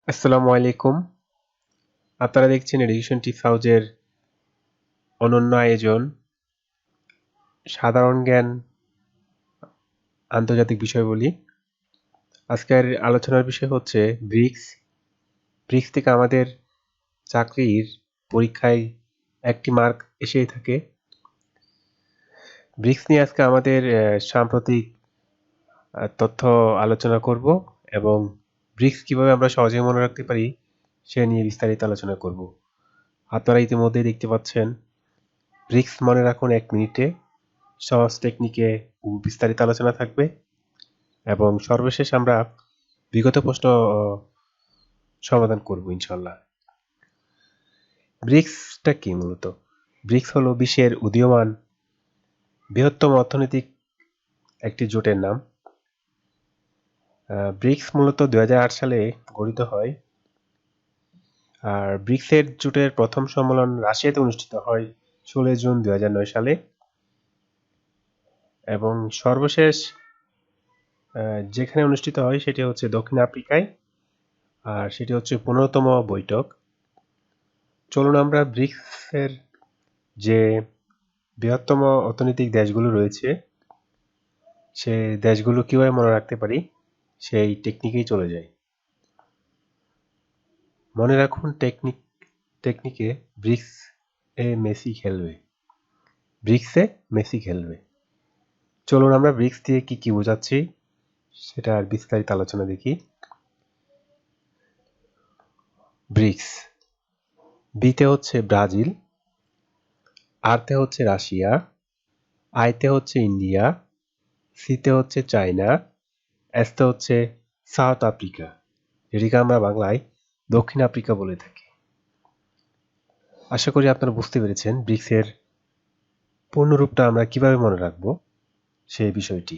আসসালামু আলাইকুম। আপনারা দেখছেন এডুকেশন টিপস হাউজের অনন্য আয়োজন সাধারণ জ্ঞান আন্তর্জাতিক বিষয়বলি। আজকের আলোচনার বিষয় হচ্ছে ব্রিক্স। ব্রিক্স থেকে আমাদের চাকরির পরীক্ষায় একটি মার্ক এসেই থাকে। ব্রিক্স নিয়ে আজকে আমাদের সাম্প্রতিক তথ্য আলোচনা করব এবং ব্রিক্স কিভাবে আমরা সহজে মনে রাখতে পারি সে নিয়ে বিস্তারিত আলোচনা করব। আপনারা ইতিমধ্যেই দেখতে পাচ্ছেন ব্রিক্স মনে রাখুন 1 মিনিটে সহজ টেকনিকে বিস্তারিত আলোচনা থাকবে এবং সর্বশেষ আমরা বিগত প্রশ্ন সমাধান করব ইনশাল্লাহ। ব্রিক্সটা কি মূলত? ব্রিক্স হলো বিশ্বের উদীয়মান বৃহত্তম অর্থনৈতিক একটি জোটের নাম। ব্রিক্স মূলত 2008 সালে গঠিত হয়। আর ব্রিক্সের জোটের প্রথম সম্মেলন রাশিয়াতে অনুষ্ঠিত হয় 16 জুন 2009 সালে এবং সর্বশেষ যেখানে অনুষ্ঠিত হয় সেটি হচ্ছে দক্ষিণ আফ্রিকায়, আর সেটি হচ্ছে 15তম বৈঠক। চলুন আমরা ব্রিক্সের যে বৃহত্তম অর্থনৈতিক দেশগুলো রয়েছে সে দেশগুলো কিভাবে মনে রাখতে পারি সেই টেকনিকেই চলে যাই। মনে রাখুন টেকনিকে ব্রিক্স এ মেসি খেলবে। ব্রিক্সে মেসি খেলবে। চলুন আমরা ব্রিক্স দিয়ে কি কি বোঝাচ্ছি সেটার বিস্তারিত আলোচনা দেখি। ব্রিক্স বিতে হচ্ছে ব্রাজিল, আরতে হচ্ছে রাশিয়া, আইতে হচ্ছে ইন্ডিয়া, সিতে হচ্ছে চায়না, এসতে হচ্ছে সাউথ আফ্রিকা, যেটিকে আমরা বাংলায় দক্ষিণ আফ্রিকা বলে থাকি। আশা করি আপনারা বুঝতে পেরেছেন ব্রিক্সের পূর্ণরূপটা আমরা কিভাবে মনে রাখব সেই বিষয়টি।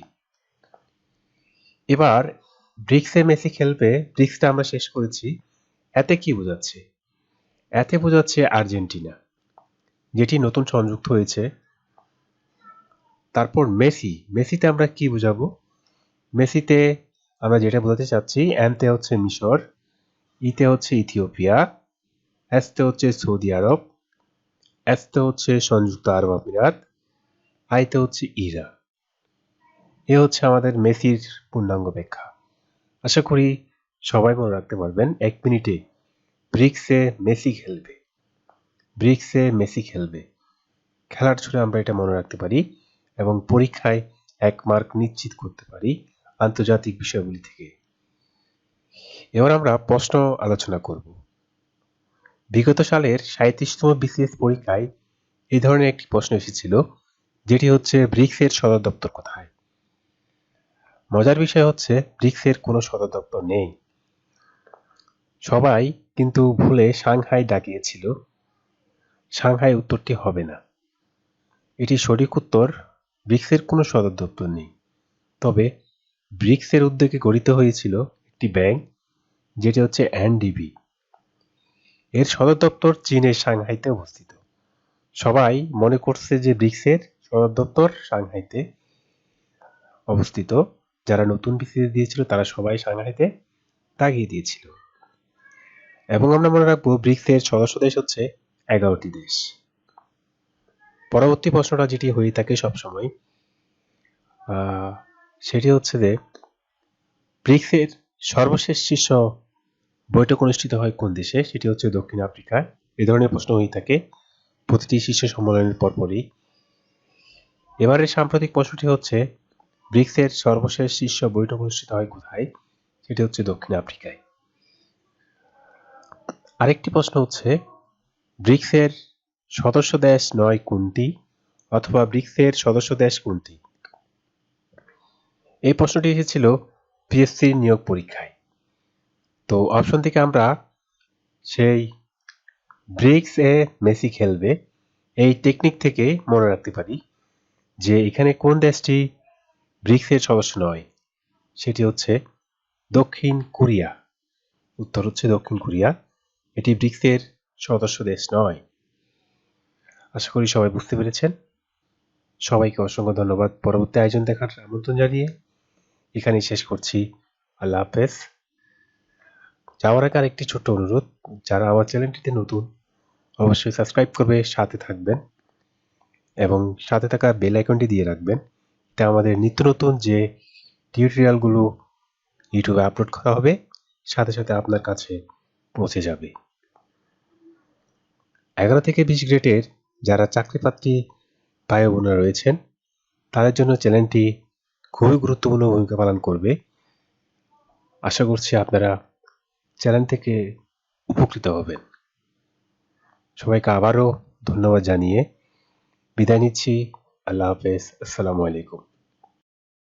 এবার ব্রিক্সে মেসি খেলবে, ব্রিক্সটা আমরা শেষ করেছি। এতে কি বোঝাচ্ছে? এতে বোঝাচ্ছে আর্জেন্টিনা, যেটি নতুন সংযুক্ত হয়েছে। তারপর মেসিতে আমরা কি বোঝাবো? মেসিতে আমরা যেটা বোঝাতে চাচ্ছি, এমতে হচ্ছে মিশর, ইতে হচ্ছে ইথিওপিয়া, এসতে হচ্ছে সৌদি আরব, এসতে হচ্ছে সংযুক্ত আরব আমিরাত, আইতে হচ্ছে ইরান। এ হচ্ছে আমাদের মেসির পূর্ণাঙ্গ ব্যাখ্যা। আশা করি সবাই মনে রাখতে পারবেন 1 মিনিটে ব্রিক্সে মেসি খেলবে। ব্রিক্সে মেসি খেলবে খেলার ছলে আমরা এটা মনে রাখতে পারি এবং পরীক্ষায় 1 মার্ক নিশ্চিত করতে পারি আন্তর্জাতিক বিষয়গুলি থেকে। এবার আমরা প্রশ্ন আলোচনা করব। বিগত সালের 37তম বিসিএস পরীক্ষায় এই ধরনের একটি প্রশ্ন এসেছিল, যেটি হচ্ছে ব্রিক্সের সদর দপ্তর কোথায়? মজার বিষয় হচ্ছে ব্রিক্সের কোনো সদর দপ্তর নেই। সবাই কিন্তু ভুলে সাংহাই ডাকিয়েছিল। সাংহাই উত্তরটি হবে না। এটি সঠিক উত্তর, ব্রিক্সের কোনো সদর দপ্তর নেই। তবে ব্রিক্সের উদ্যোগে গঠিত হয়েছিল একটি ব্যাংক, যেটি হচ্ছে এনডিবি। এর সদর দপ্তর চীনের সাংহাইতে অবস্থিত। সবাই মনে করছে যে ব্রিক্সের সদর দপ্তর সাংহাইতে অবস্থিত। যারা নতুন বিসিএস দিয়েছিল তারা সবাই সাংহাইতে দাগিয়ে দিয়েছিল। এবং আমরা মনে রাখবো ব্রিক্সের সদস্য দেশ হচ্ছে 11টি দেশ। পরবর্তী প্রশ্নটা যেটি হয়ে থাকে সবসময় সেটি হচ্ছে যে ব্রিক্সের সর্বশেষ শীর্ষ বৈঠক অনুষ্ঠিত হয় কোন দেশে? সেটি হচ্ছে দক্ষিণ আফ্রিকায়। এই ধরনের প্রশ্ন হয়ে থাকে প্রতিটি শীর্ষ সম্মেলনের পরপরই। এবারের সাম্প্রতিক প্রশ্নটি হচ্ছে ব্রিক্সের সর্বশেষ শীর্ষ বৈঠক অনুষ্ঠিত হয় কোথায়? সেটি হচ্ছে দক্ষিণ আফ্রিকায়। আরেকটি প্রশ্ন হচ্ছে ব্রিক্সের সদস্য দেশ নয় কোনটি, অথবা ব্রিক্সের সদস্য দেশ কোনটি? এই প্রশ্নটি এসেছিল পিএসসির নিয়োগ পরীক্ষায়। তো অপশন থেকে আমরা সেই ব্রিক্স এ মেসি খেলবে এই টেকনিক থেকে মনে রাখতে পারি যে এখানে কোন দেশটি ব্রিক্সের সদস্য নয়। সেটি হচ্ছে দক্ষিণ কোরিয়া। উত্তর হচ্ছে দক্ষিণ কোরিয়া। এটি ব্রিক্সের সদস্য দেশ নয়। আশা করি সবাই বুঝতে পেরেছেন। সবাইকে অসংখ্য ধন্যবাদ। পরবর্তী আয়োজন দেখার আমন্ত্রণ জানিয়ে এখানেই শেষ করছি। আল্লাহ হাফেজ। যাওয়ার আগে আরেকটি ছোট্ট অনুরোধ, যারা আমার চ্যানেলটিতে নতুন অবশ্যই সাবস্ক্রাইব করবে, সাথে থাকবেন এবং সাথে থাকা বেল আইকনটি দিয়ে রাখবেন। এটা আমাদের নিত্য নতুন যে টিউটোরিয়ালগুলো ইউটিউবে আপলোড করা হবে সাথে সাথে আপনার কাছে পৌঁছে যাবে। 11 থেকে 20 গ্রেডের যারা চাকরিপ্রার্থী ভাই বোনেরা রয়েছেন তাদের জন্য চ্যানেলটি খুবই গুরুত্বপূর্ণ ভূমিকা পালন করবে। আশা করছি আপনারা চ্যানেল থেকে উপকৃত হবেন। সবাইকে আবারও ধন্যবাদ জানিয়ে বিদায় নিচ্ছি। আল্লাহ হাফেজ। আসসালামু আলাইকুম।